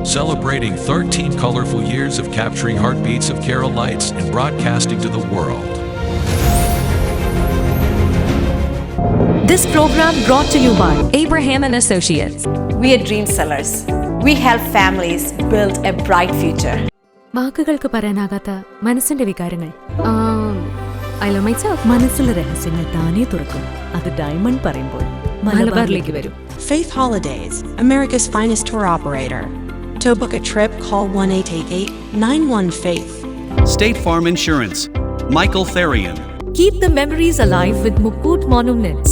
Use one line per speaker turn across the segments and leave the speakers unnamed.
celebrating 13 colorful years of capturing heartbeats of Kerala lights and broadcasting to the world.
This program brought to you by Abraham and Associates.
We are dream sellers. We help families build a bright future.
വാക്കുകൾക്ക് പറയാനാകാത്ത മനസ്സിന്റെ വികാരങ്ങൾ. I love myself. മനസ്സിലെ രഹസ്യങ്ങൾ താനേ തുറക്കും. അത് diamond പറയുമ്പോൾ മലബാറിലേക്ക് വരും.
Faith Holidays, America's finest tour operator. To book a trip, call 1-888-91-FAITH.
State Farm Insurance, Michael Therian.
Keep the memories alive with Mukut Monuments.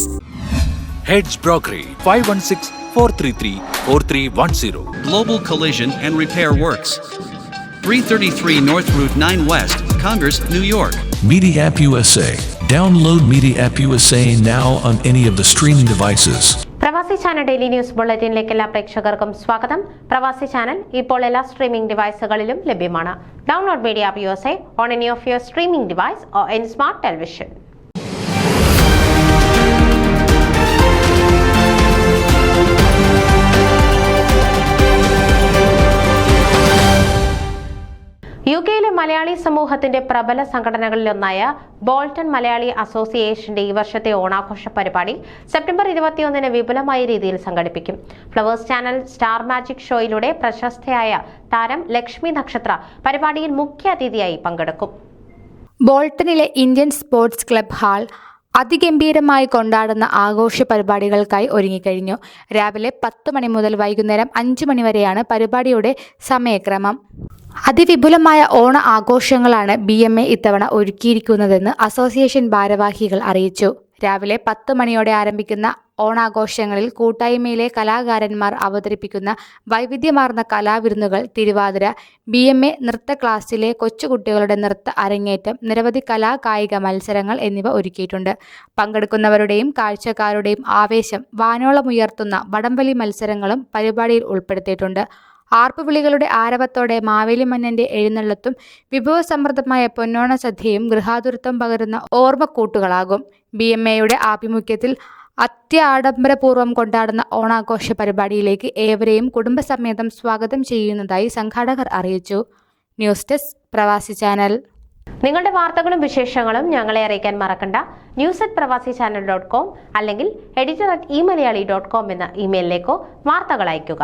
Heads Brokery 516-433-4310.
Global Collision and Repair Works, 333 North Route 9 West, Congress, New York.
Media App USA. Download Media App USA now on any of the streaming devices.
പ്രവാസി channel daily news ബുള്ളറ്റിനിലേക്ക് എല്ലാ പ്രേക്ഷകർക്കും സ്വാഗതം. പ്രവാസി channel ഇപ്പോൾ എല്ലാ streaming ഡിവൈസുകളിലും ലഭ്യമാണ്. Download media app USA on any of your streaming device or any smart television. യുകെയിലെ മലയാളി സമൂഹത്തിന്റെ പ്രബല സംഘടനകളിലൊന്നായ ബോൾട്ടൺ മലയാളി അസോസിയേഷന്റെ ഈ വർഷത്തെ ഓണാഘോഷ പരിപാടി സെപ്റ്റംബർ 21 വിപുലമായ രീതിയിൽ സംഘടിപ്പിക്കും. ഫ്ലവേഴ്സ് ചാനൽ സ്റ്റാർ മാജിക് ഷോയിലൂടെ പ്രശസ്തയായ താരം ലക്ഷ്മി നക്ഷത്ര പരിപാടിയിൽ മുഖ്യ അതിഥിയായി പങ്കെടുക്കും.
ബോൾട്ടണിലെ ഇന്ത്യൻ സ്പോർട്സ് ക്ലബ് ഹാൾ അതിഗംഭീരമായി കൊണ്ടാടുന്ന ആഘോഷ പരിപാടികൾക്കായി ഒരുങ്ങിക്കഴിഞ്ഞു. രാവിലെ 10 മണി മുതൽ വൈകുന്നേരം 5 മണി വരെയാണ് പരിപാടിയുടെ സമയക്രമം. അതിവിപുലമായ ഓണ ആഘോഷങ്ങളാണ് BMA ഇത്തവണ ഒരുക്കിയിരിക്കുന്നതെന്ന് അസോസിയേഷൻ ഭാരവാഹികൾ അറിയിച്ചു. രാവിലെ 10 മണിയോടെ ആരംഭിക്കുന്ന ഓണാഘോഷങ്ങളിൽ കൂട്ടായ്മയിലെ കലാകാരന്മാർ അവതരിപ്പിക്കുന്ന വൈവിധ്യമാർന്ന കലാവിരുന്നുകൾ, തിരുവാതിര, BMA നൃത്ത ക്ലാസ്സിലെ കൊച്ചുകുട്ടികളുടെ നൃത്ത അരങ്ങേറ്റം, നിരവധി കായിക മത്സരങ്ങൾ എന്നിവ ഒരുക്കിയിട്ടുണ്ട്. പങ്കെടുക്കുന്നവരുടെയും കാഴ്ചക്കാരുടെയും ആവേശം വാനോളമുയർത്തുന്ന വടംവലി മത്സരങ്ങളും പരിപാടിയിൽ ഉൾപ്പെടുത്തിയിട്ടുണ്ട്. ആർപ്പുവിളികളുടെ ആരവത്തോടെ മാവേലി മന്നന്റെ എഴുന്നള്ളത്തും വിഭവസമൃദ്ധമായ പൊന്നോണ സദ്യയും ഗൃഹാതുരത്വം പകരുന്ന ഓർമ്മക്കൂട്ടുകളാകും. BMAയുടെ ആഭിമുഖ്യത്തിൽ അത്യാഡംബരപൂർവ്വം കൊണ്ടാടുന്ന ഓണാഘോഷ പരിപാടിയിലേക്ക് ഏവരെയും കുടുംബസമേതം സ്വാഗതം ചെയ്യുന്നതായി സംഘാടകർ അറിയിച്ചു. ന്യൂസ് ഡെസ്ക് പ്രവാസി ചാനൽ.
നിങ്ങളുടെ വാർത്തകളും വിശേഷങ്ങളും ഞങ്ങളെ അറിയിക്കാൻ മറക്കണ്ട. news@pravasichannel.com അല്ലെങ്കിൽ editor@eMalayali.com എന്ന ഇമെയിലിലേക്കോ വാർത്തകൾ അയയ്ക്കുക.